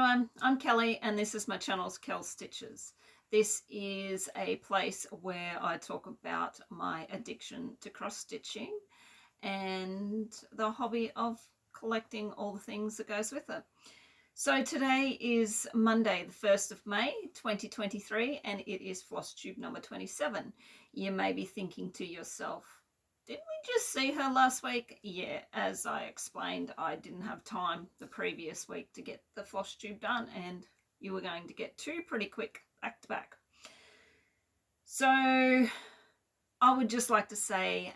everyone, I'm Kelly and this is my channel's Kel Stitches. This is a place where I talk about my addiction to cross stitching and the hobby of collecting all the things that goes with it. So today is Monday the 1st of May 2023 and it is Flosstube number 27. You may be thinking to yourself, didn't we just see her last week? Yeah, as I explained, I didn't have time the previous week to get the Flosstube done and you were going to get two pretty quick back to back. So I would just like to say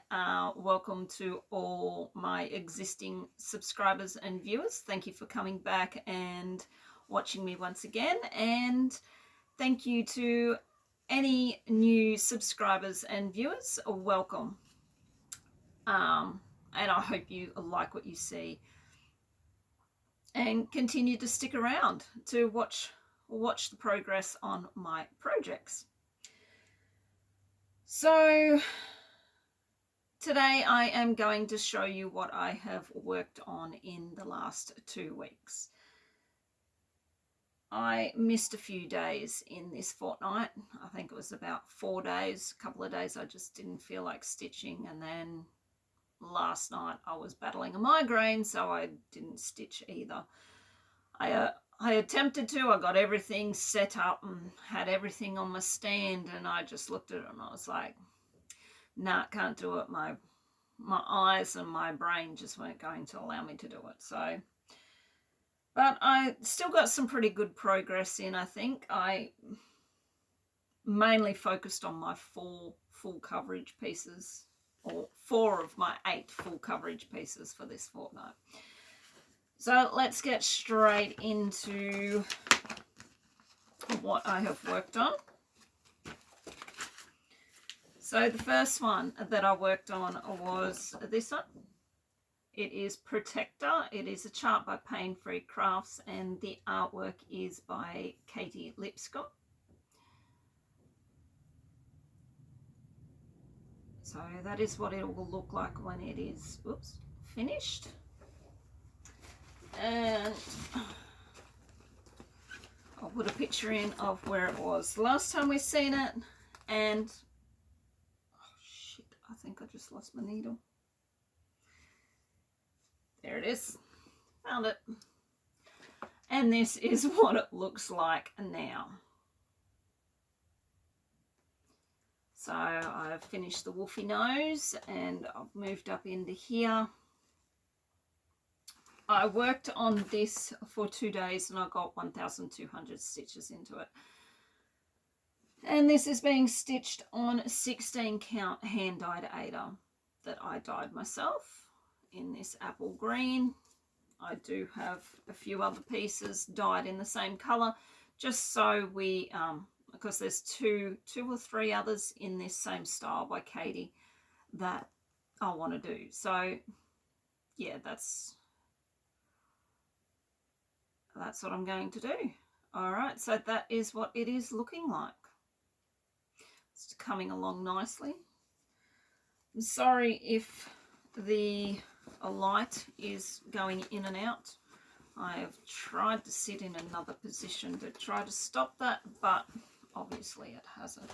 welcome to all my existing subscribers and viewers. Thank you for coming back and watching me once again. And thank you to any new subscribers and viewers. Welcome. And I hope you like what you see and continue to stick around to watch the progress on my projects. So today I am going to show you what I have worked on in the last 2 weeks. I missed a few days in this fortnight. I think it was about 4 days, a couple of days I just didn't feel like stitching, and then last night I was battling a migraine, so I didn't stitch either. I attempted to. I got everything set up and had everything on my stand, and I just looked at it and I was like, nah, can't do it. My eyes and my brain just weren't going to allow me to do it. So, but I still got some pretty good progress in, I think. I mainly focused on my 4 full coverage pieces, or 4 of my 8 full coverage pieces for this fortnight. So let's get straight into what I have worked on. So the first one that I worked on was this one. It is Protector. It is a chart by Pain Free Crafts and the artwork is by Katie Lipscomb. So that is what it will look like when it is, finished. And I'll put a picture in of where it was last time we've seen it. And, oh shit, I think I just lost my needle. There it is. Found it. And this is what it looks like now. So I've finished the woofy nose and I've moved up into here. I worked on this for 2 days and I got 1,200 stitches into it. And this is being stitched on 16 count hand-dyed Ada that I dyed myself in this apple green. I do have a few other pieces dyed in the same colour, just so we, because there's two or three others in this same style by Katie that I want to do. So yeah, that's what I'm going to do. All right, so that is what it is looking like. It's coming along nicely. I'm sorry if the light is going in and out. I have tried to sit in another position to try to stop that, but obviously it hasn't.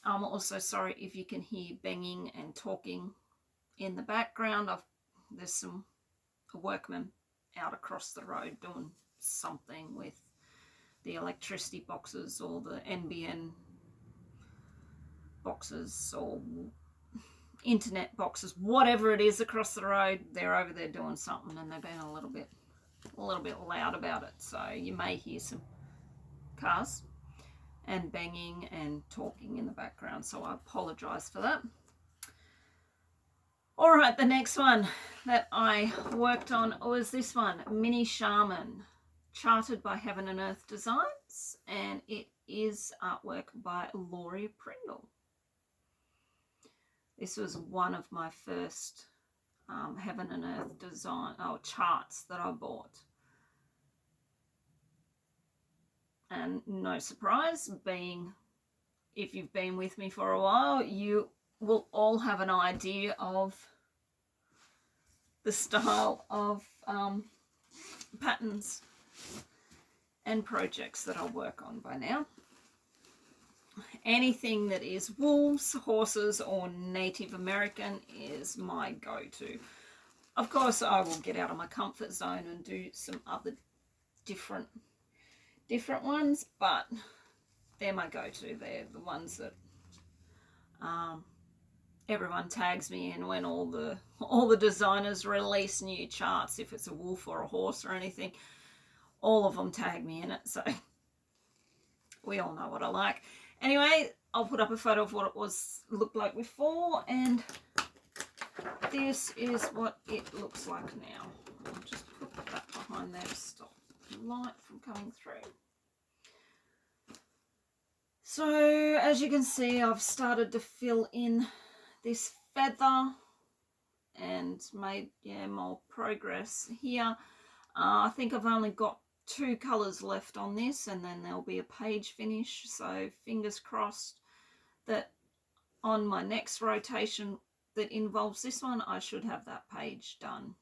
I'm also sorry if you can hear banging and talking in the background. There's some workmen out across the road doing something with the electricity boxes or the NBN boxes or internet boxes, whatever it is across the road. They're over there doing something and they've been a little bit loud about it, so you may hear some cars and banging and talking in the background, so I apologize for that. All right, the next one that I worked on was this one, Mini Shaman, charted by Heaven and Earth Designs, and it is artwork by Laurie Prindle. This was one of my first Heaven and Earth design charts that I bought. And no surprise, if you've been with me for a while, you will all have an idea of the style of patterns and projects that I'll work on by now. Anything that is wolves, horses, or Native American is my go-to. Of course, I will get out of my comfort zone and do some other different ones, but they're my go-to. They're the ones that everyone tags me in when all the designers release new charts. If it's a wolf or a horse or anything, all of them tag me in it. So we all know what I like. Anyway, I'll put up a photo of what it looked like before, and this is what it looks like now. I'll just put that behind there to stop the light from coming through. So as you can see, I've started to fill in this feather and made more progress here. I think I've only got 2 colours left on this, and then there'll be a page finish. So fingers crossed that on my next rotation that involves this one, I should have that page done.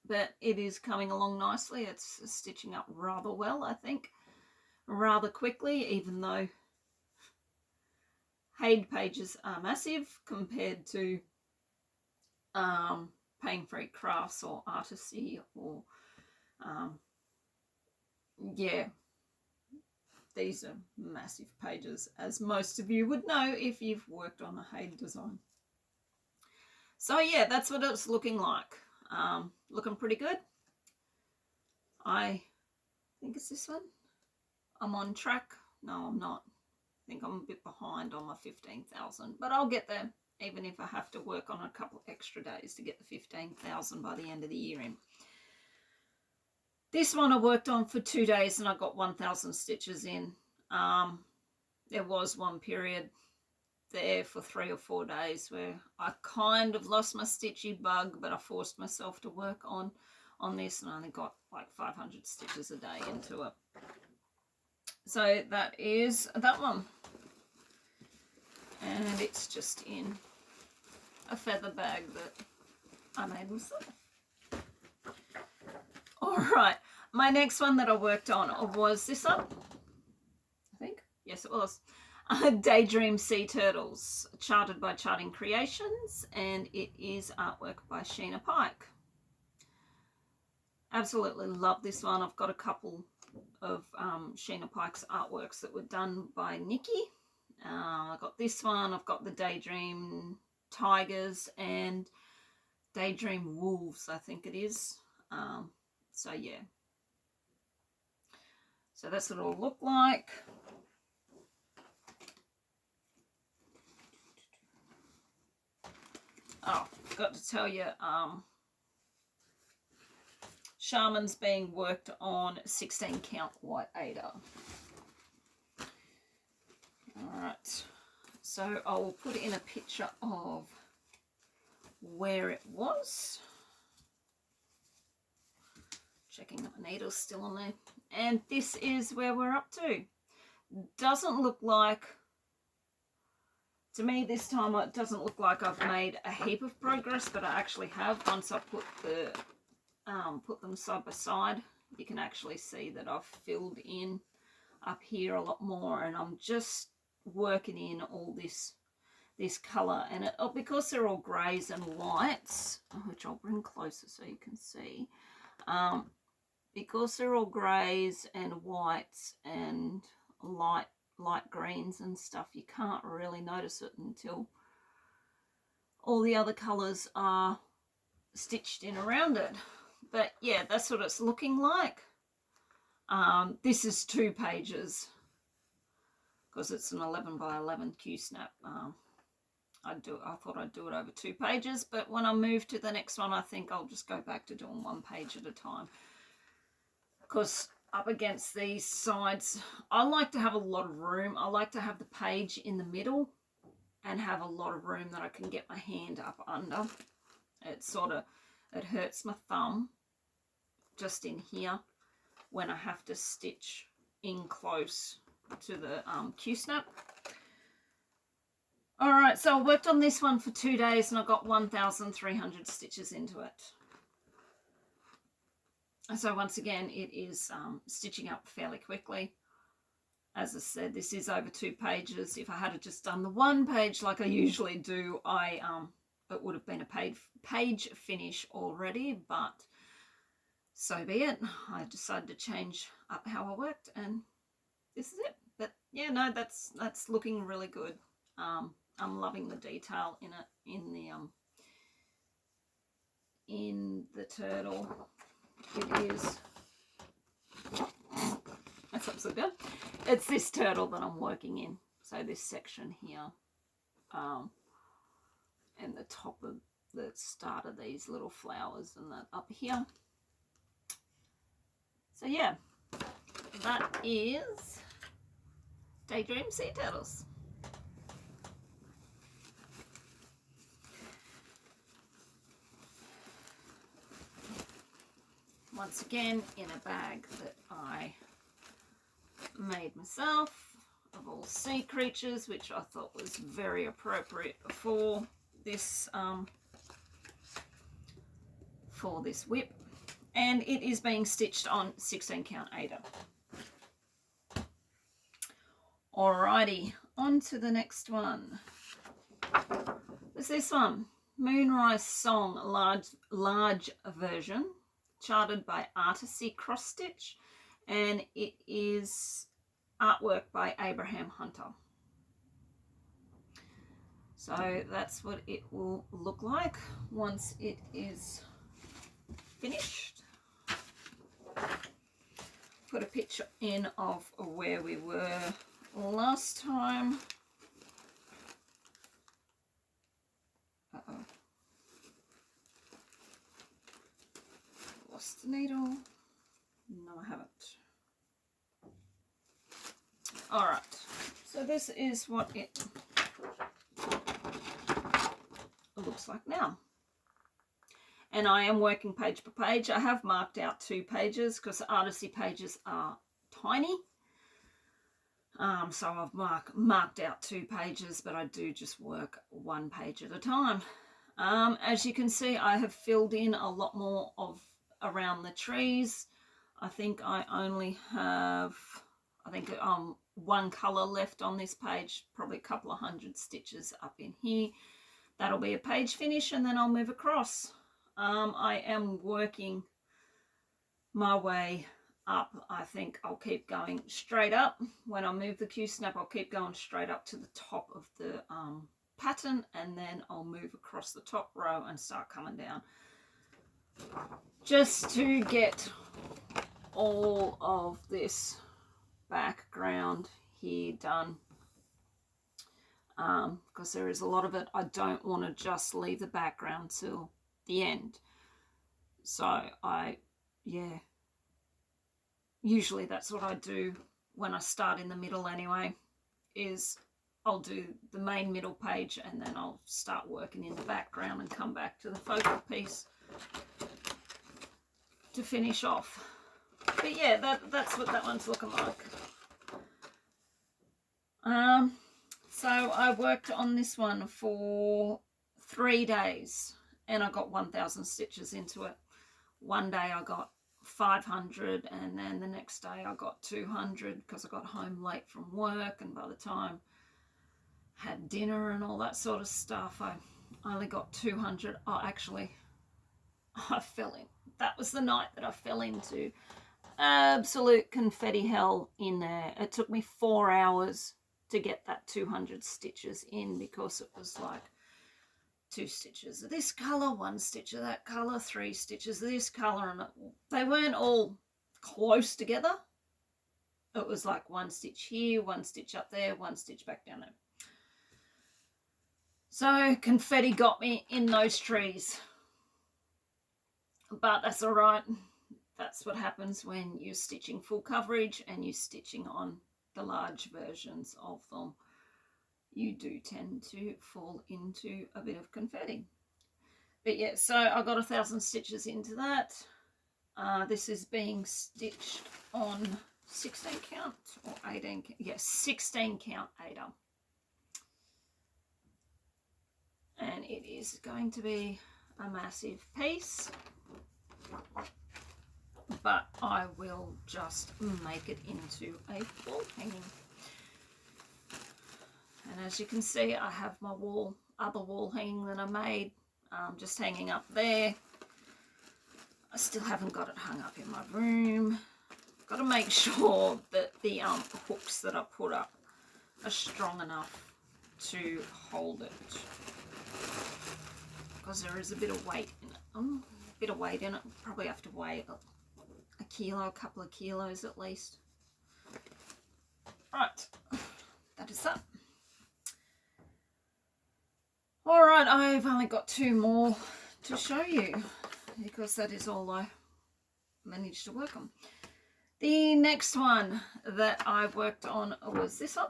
But it is coming along nicely. It's stitching up rather well, I think, rather quickly, even though Haid pages are massive compared to Pain-Free Crafts or Artisy or yeah, these are massive pages, as most of you would know if you've worked on a Haid design. So yeah, that's what it's looking like. Looking pretty good. I think it's this one. I'm on track. No, I'm not. I think I'm a bit behind on my 15,000, but I'll get there, even if I have to work on a couple extra days to get the 15,000 by the end of the year in. This one I worked on for 2 days and I got 1,000 stitches in. There was one period there for 3 or 4 days where I kind of lost my stitchy bug, but I forced myself to work on this, and I only got like 500 stitches a day into it. So that is that one. And it's just in a feather bag that I made myself. Alright, my next one that I worked on was this one, I think. Yes, it was. Daydream Sea Turtles, charted by Charting Creations, and it is artwork by Sheena Pike. Absolutely love this one. I've got a couple of Sheena Pike's artworks that were done by Nikki. I've got this one, I've got the Daydream Tigers and Daydream Wolves, I think it is. So yeah, so that's what it'll look like. Oh, forgot to tell you, Shaman's being worked on 16 count white Ada. Alright, so I will put in a picture of where it was. Checking that my needle's still on there. And this is where we're up to. Doesn't look like, to me this time, it doesn't look like I've made a heap of progress, but I actually have. Once I put them side by side, you can actually see that I've filled in up here a lot more, and I'm just working in all this colour, and because they're all greys and whites, which I'll bring closer so you can see, because they're all greys and whites and light greens and stuff, you can't really notice it until all the other colours are stitched in around it. But yeah, that's what it's looking like. This is 2 pages because it's an 11 by 11 Q-snap. I thought I'd do it over 2 pages, but when I move to the next one, I think I'll just go back to doing 1 page at a time. Because up against these sides, I like to have a lot of room. I like to have the page in the middle and have a lot of room that I can get my hand up under. It hurts my thumb just in here when I have to stitch in close to the Q-snap. Alright, so I worked on this one for 2 days and I got 1,300 stitches into it. So once again, it is stitching up fairly quickly. As I said, this is over 2 pages. If I had just done the 1 page like I usually do, it would have been a page finish already, but so be it. I decided to change up how I worked, and this is it. But yeah, no, that's looking really good. I'm loving the detail in it, in the turtle. It is. That's absolutely good. It's this turtle that I'm working in. So this section here, and the top of the start of these little flowers and that up here. So yeah, that is Daydream Sea Turtles. Once again, in a bag that I made myself of all sea creatures, which I thought was very appropriate for this whip, and it is being stitched on 16 count Aida. Alrighty, on to the next one. There's this one, Moonrise Song, large version, charted by Artisy Cross Stitch, and it is artwork by Abraham Hunter. So that's what it will look like once it is finished. Put a picture in of where we were last time. Uh-oh. Lost the needle. No, I haven't. All right, so this is what it looks like now. And I am working page per page. I have marked out 2 pages because Artisy pages are tiny. So I've marked out 2 pages, but I do just work 1 page at a time. As you can see, I have filled in a lot more of around the trees. I think I only have, one colour left on this page, probably a couple of 100 stitches up in here. That'll be a page finish, and then I'll move across. I am working my way up. I think I'll keep going straight up. When I move the Q-snap, I'll keep going straight up to the top of the pattern, and then I'll move across the top row and start coming down, just to get all of this background here done, because there is a lot of it. I don't want to just leave the background till the end. So usually that's what I do when I start in the middle anyway, is I'll do the main middle page and then I'll start working in the background and come back to the focal piece to finish off. But yeah, that's what that one's looking like. So I worked on this one for 3 days and I got 1,000 stitches into it. One day I got 500, and then the next day I got 200 because I got home late from work, and by the time I had dinner and all that sort of stuff, I only got 200. Oh, actually, that was the night that I fell into absolute confetti hell in there. It took me 4 hours to get that 200 stitches in, because it was like 2 stitches of this colour, 1 stitch of that colour, 3 stitches of this colour, and they weren't all close together. It was like 1 stitch here, 1 stitch up there, 1 stitch back down there. So confetti got me in those trees, but that's all right. That's what happens when you're stitching full coverage and you're stitching on the large versions of them. You do tend to fall into a bit of confetti. But yeah, so I got 1,000 stitches into that. This is being stitched on 16 count or 18 count. Yes, 16 count Aida. And it is going to be a massive piece. but I will just make it into a wall hanging. And as you can see, I have my other wall hanging that I made, just hanging up there. I still haven't got it hung up in my room. Got to make sure that the hooks that I put up are strong enough to hold it, because there is a bit of weight in it. Probably have to weigh a kilo, a couple of kilos at least. Right, that is that. All right, I've only got 2 more to show you because that is all I managed to work on. The next one that I worked on was this one.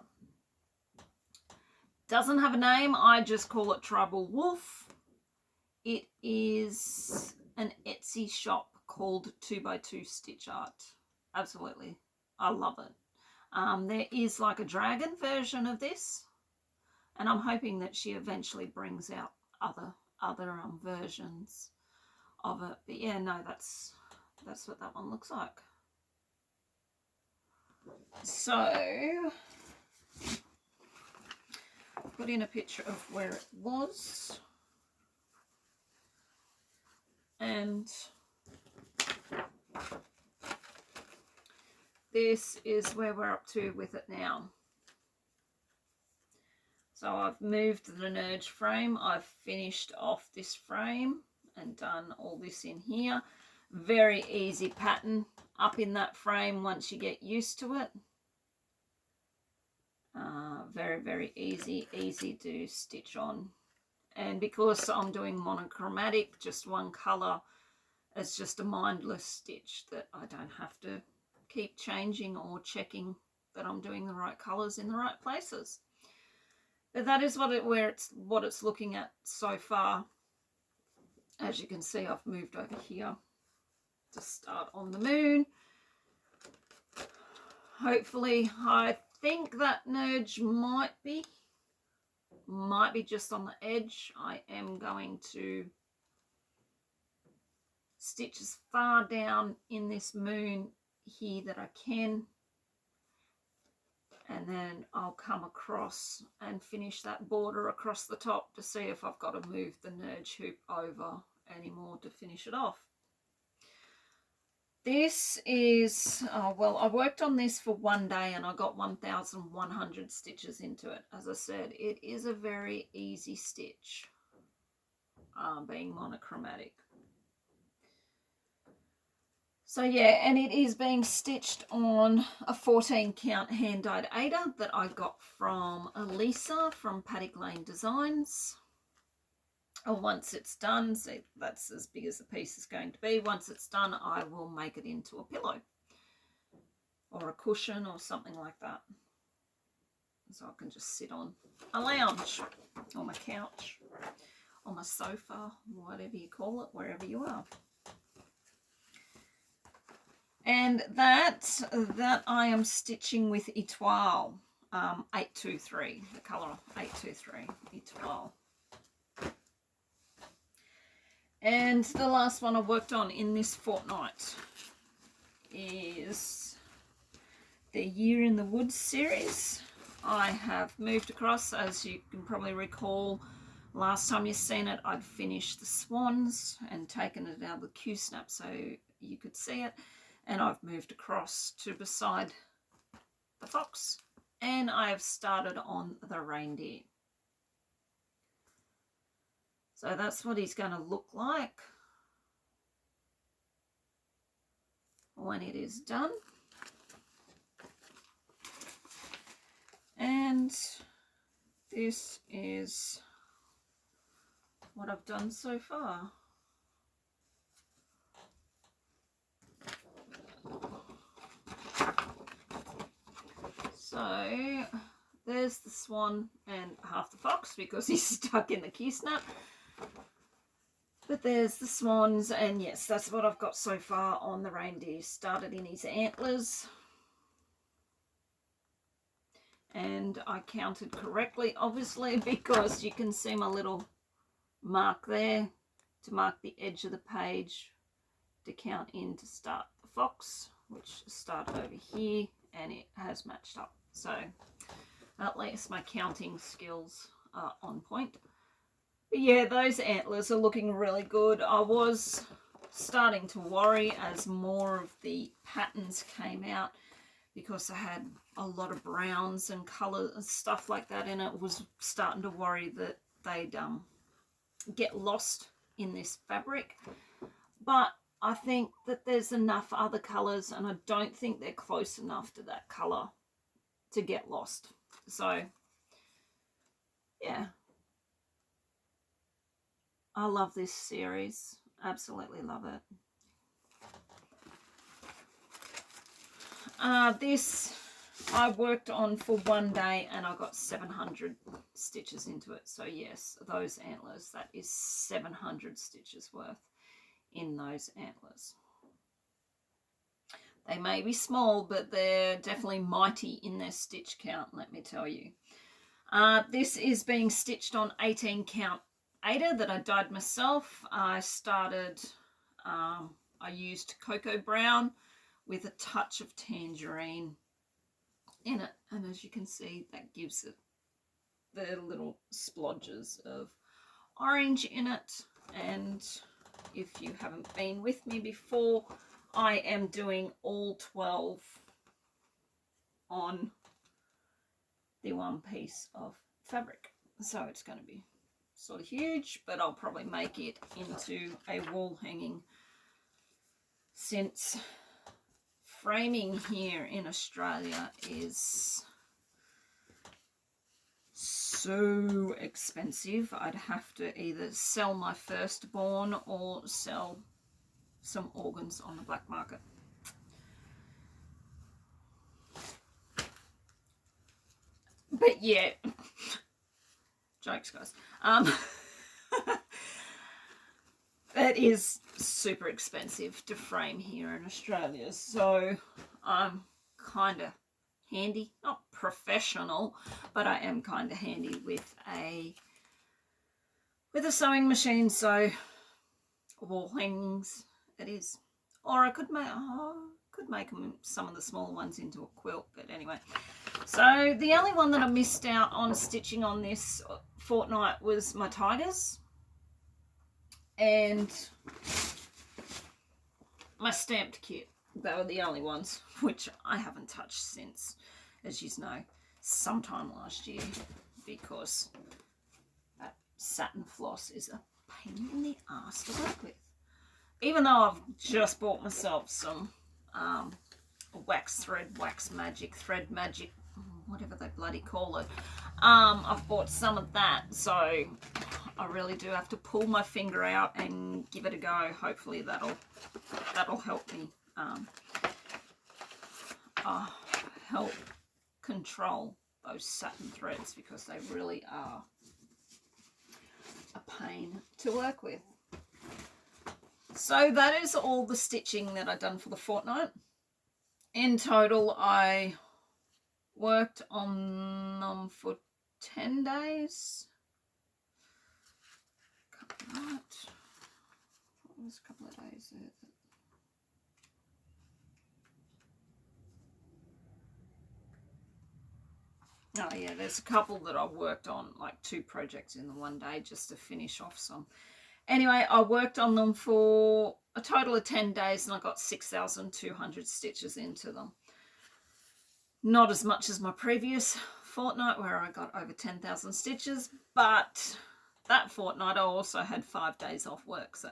Doesn't have a name, I just call it Tribal Wolf. It is an Etsy shop called 2x2 Stitch Art. Absolutely, I love it. There is like a dragon version of this, and I'm hoping that she eventually brings out other versions of it. But yeah, no, that's what that one looks like. So I'll put in a picture of where it was, and this is where we're up to with it now. So I've moved the Nurge frame, I've finished off this frame and done all this in here. Very easy pattern up in that frame once you get used to it. Very, very easy to stitch on. And because I'm doing monochromatic, just one colour, it's just a mindless stitch that I don't have to keep changing or checking that I'm doing the right colours in the right places. But that is what it's looking at so far. As you can see, I've moved over here to start on the moon. Hopefully, I think that Nurge might be just on the edge. I am going to stitch as far down in this moon here that I can, and then I'll come across and finish that border across the top to see if I've got to move the Nurge hoop over anymore to finish it off. This is, well, I worked on this for 1 day and I got 1,100 stitches into it. As I said, it is a very easy stitch, being monochromatic. So yeah, and it is being stitched on a 14 count hand-dyed Ada that I got from Elisa from Paddock Lane Designs. Once it's done, see, that's as big as the piece is going to be. Once it's done, I will make it into a pillow or a cushion or something like that. So I can just sit on a lounge or my couch or my sofa, whatever you call it, wherever you are. And that I am stitching with Etoile 823, the colour 823 Etoile. And the last one I worked on in this fortnight is the Year in the Woods series. I have moved across, as you can probably recall, last time you've seen it, I'd finished the swans and taken it out of the Q-snap so you could see it. And I've moved across to beside the fox, and I have started on the reindeer. So that's what he's going to look like when it is done. And this is what I've done so far. So there's the swan and half the fox because he's stuck in the Q-snap. But there's the swans, and yes, that's what I've got so far on the reindeer. Started in his antlers. And I counted correctly, obviously, because you can see my little mark there to mark the edge of the page to count in to start the fox, which started over here, and it has matched up. So at least my counting skills are on point. But yeah, those antlers are looking really good. I was starting to worry as more of the patterns came out, because I had a lot of browns and colour and stuff like that in it. Was starting to worry that they'd get lost in this fabric. But I think that there's enough other colours, and I don't think they're close enough to that colour to get lost. So yeah, I love this series. Absolutely love it. This I worked on for one day, and I got 700 stitches into it. So yes, those antlers, that is 700 stitches worth in those antlers. They may be small, but they're definitely mighty in their stitch count, let me tell you. This is being stitched on 18 count Ada that I dyed myself. I started, I used cocoa brown with a touch of tangerine in it, and as you can see, that gives it the little splodges of orange in it. And if you haven't been with me before, I am doing all 12 on the one piece of fabric, so it's going to be sort of huge, but I'll probably make it into a wall hanging, since framing here in Australia is so expensive. I'd have to either sell my firstborn or sell some organs on the black market. But yeah, jokes guys. That is super expensive to frame here in Australia, so I'm kind of handy, not professional, but I am kind of handy with a sewing machine. So wall hangings it is, or I could make them, some of the small ones, into a quilt. But anyway, so the only one that I missed out on stitching on this fortnight was my tigers and my stamped kit. They were the only ones which I haven't touched since, as you know, sometime last year, because that satin floss is a pain in the ass to work with. Even though I've just bought myself some wax thread, wax magic, thread magic, whatever they bloody call it. I've bought some of that, so I really do have to pull my finger out and give it a go. Hopefully that'll help me help control those satin threads, because they really are a pain to work with. So that is all the stitching that I've done for the fortnight. In total, I worked on them for 10 days. What was a couple of days there? Oh yeah, there's a couple that I worked on, like 2 projects in the one day, just to finish off some. Anyway, I worked on them for a total of 10 days, and I got 6,200 stitches into them. Not as much as my previous fortnight, where I got over 10,000 stitches, but that fortnight I also had 5 days off work. So,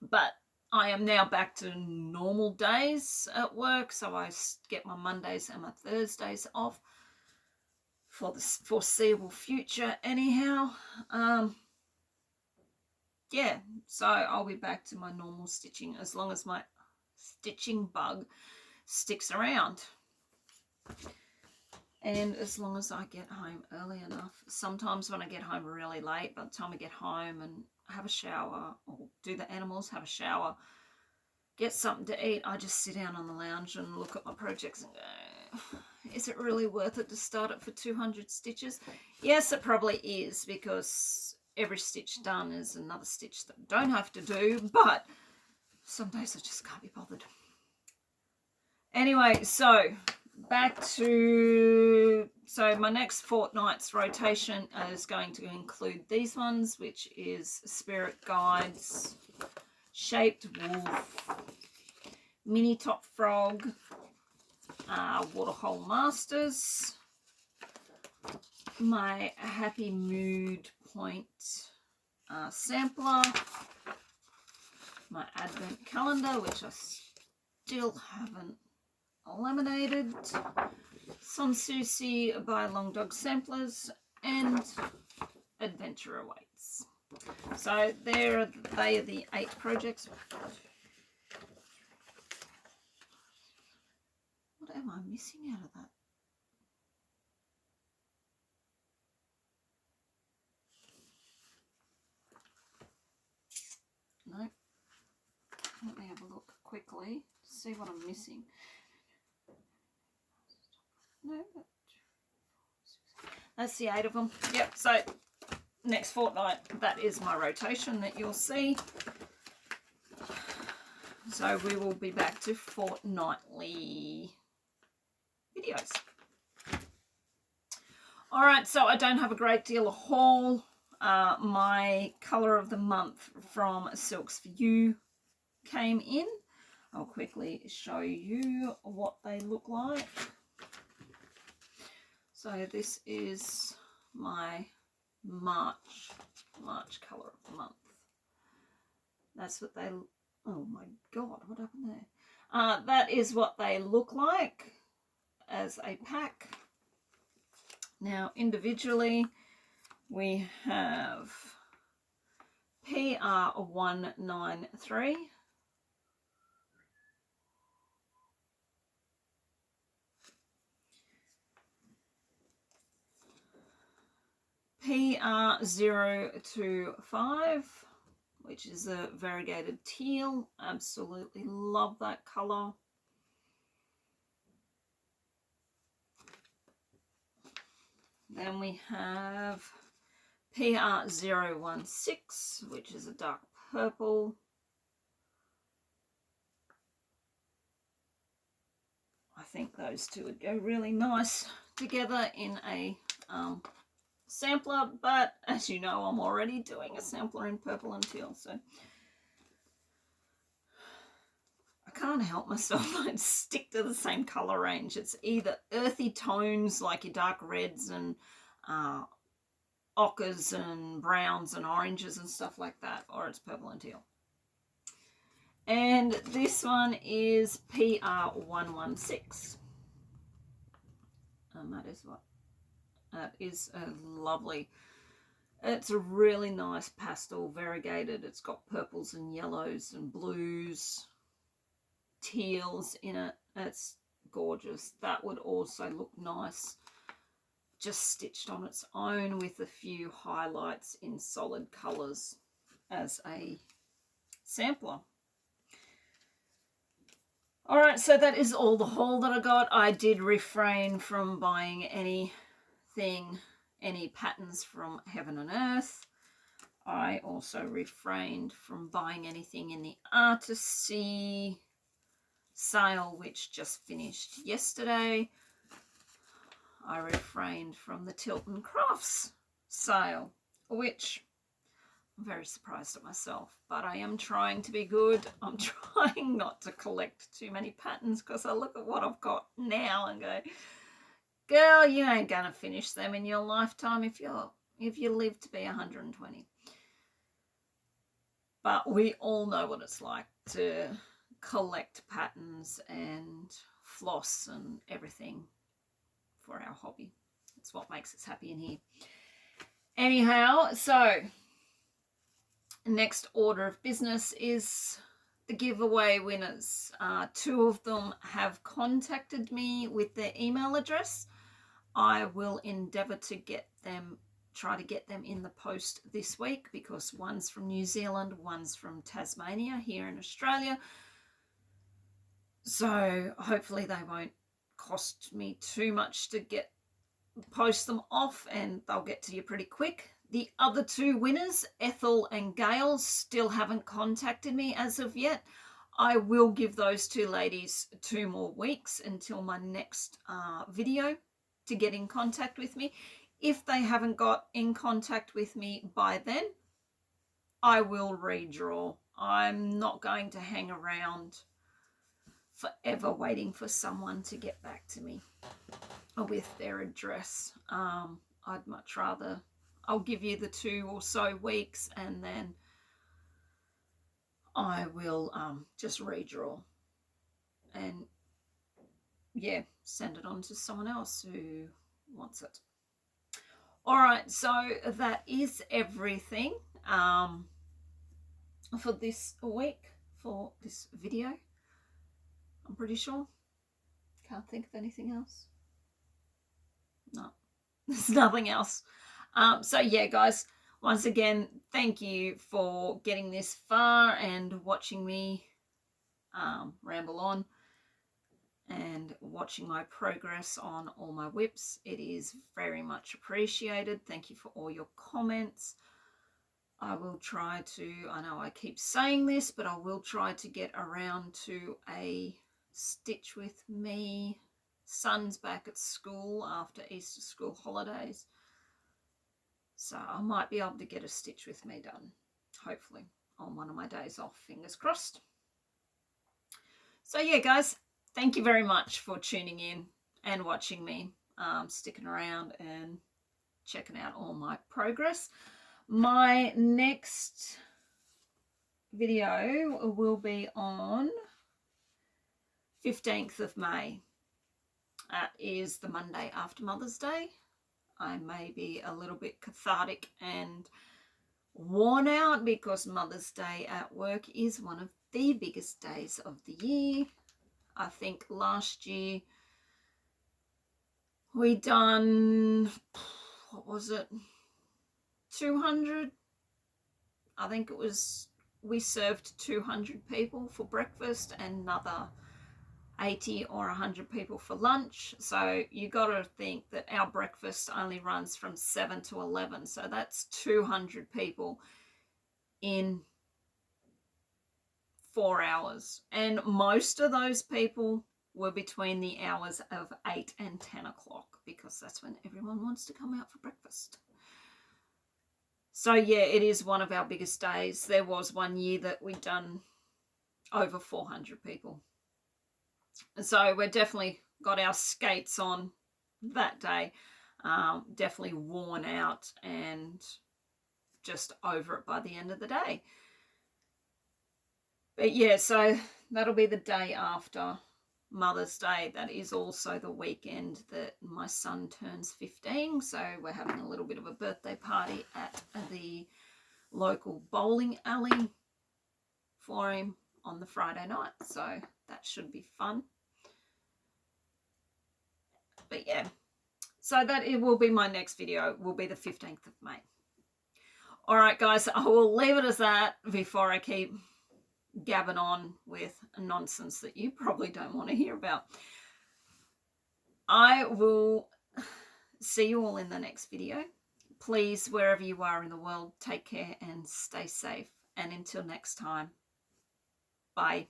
but I am now back to normal days at work, so I get my Mondays and my Thursdays off for the foreseeable future anyhow. Yeah, so I'll be back to my normal stitching as long as my stitching bug sticks around, and as long as I get home early enough. Sometimes when I get home really late, by the time I get home and have a shower, or do the animals, have a shower, get something to eat, I just sit down on the lounge and look at my projects and go, is it really worth it to start it for 200 stitches? Yes, it probably is, because every stitch done is another stitch that I don't have to do, but Some days I just can't be bothered. Anyway, so back to, so my next fortnight's rotation is going to include these ones, which is Spirit Guides, Shaped Wolf, Mini Top Frog, Waterhole Masters, my Happy Mood Point sampler, my Advent Calendar, which I still haven't laminated, some Susie by Long Dog Samplers, and Adventure Awaits. So they are the 8 projects. What am I missing out of that? No. Let me have a look quickly to see what I'm missing. No, that's the 8 of them. Yep, so next fortnight, that is my rotation that you'll see. So we will be back to fortnightly videos. All right, so I don't have a great deal of haul. My colour of the month from Silks for You came in. I'll quickly show you what they look like. So this is my March colour of the month. That's what they, oh my God, what happened there? That is what they look like as a pack. Now individually we have PR193, PR025, which is a variegated teal. Absolutely love that colour. Then we have PR016, which is a dark purple. I think those two would go really nice together in a sampler, but as you know, I'm already doing a sampler in purple and teal, so I can't help myself. I stick to the same colour range. It's either earthy tones like your dark reds and ochres and browns and oranges and stuff like that, or it's purple and teal. And this one is PR116. And that is what? That is a lovely, it's a really nice pastel, variegated. It's got purples and yellows and blues, teals in it. It's gorgeous. That would also look nice just stitched on its own with a few highlights in solid colours as a sampler. All right, so that is all the haul that I got. I did refrain from buying any patterns from Heaven and Earth. I also refrained from buying anything in the Artisy sale, which just finished yesterday. I refrained from the Tilton Crafts sale, which I'm very surprised at myself, but I am trying to be good. I'm trying not to collect too many patterns because I look at what I've got now and go, girl, you ain't gonna finish them in your lifetime if you live to be 120. But we all know what it's like to collect patterns and floss and everything for our hobby. It's what makes us happy in here. Anyhow, so next order of business is the giveaway winners. 2 of them have contacted me with their email address. I will endeavour to try to get them in the post this week, because one's from New Zealand, one's from Tasmania here in Australia. So hopefully they won't cost me too much to post them off, and they'll get to you pretty quick. The other 2 winners, Ethel and Gail, still haven't contacted me as of yet. I will give those two ladies 2 more weeks until my next video to get in contact with me. If they haven't got in contact with me by then, I will redraw. I'm not going to hang around forever waiting for someone to get back to me with their address. I'd much rather, I'll give you the 2 or so weeks and then I will just redraw and yeah, send it on to someone else who wants it. All right, so that is everything for this week, for this video. I'm pretty sure. Can't think of anything else. No, there's nothing else. So yeah, guys, once again, thank you for getting this far and watching me ramble on and watching my progress on all my whips. It is very much appreciated. Thank you for all your comments. I will try to, I know I keep saying this, but I will try to get around to a Stitch with Me. Son's back at school after Easter school holidays, so I might be able to get a Stitch with Me done, hopefully, on one of my days off, fingers crossed. So yeah, guys, thank you very much for tuning in and watching me, sticking around and checking out all my progress. My next video will be on 15th of May. That is the Monday after Mother's Day. I may be a little bit cathartic and worn out because Mother's Day at work is one of the biggest days of the year. I think last year we done, what was it, 200? I think it was, we served 200 people for breakfast and another 80 or 100 people for lunch. So you got to think that our breakfast only runs from 7 to 11. So that's 200 people in 4 hours. And most of those people were between the hours of 8 and 10 o'clock because that's when everyone wants to come out for breakfast. So yeah, it is one of our biggest days. There was one year that we'd done over 400 people. So we're definitely got our skates on that day. Definitely worn out and just over it by the end of the day. But yeah, so that'll be the day after Mother's Day. That is also the weekend that my son turns 15. So we're having a little bit of a birthday party at the local bowling alley for him on the Friday night. So that should be fun. But yeah, so that it will be my next video, will be the 15th of May. All right, guys, I will leave it as that before I keep gabbing on with nonsense that you probably don't want to hear about. I will see you all in the next video. Please, wherever you are in the world, take care and stay safe. And until next time, bye.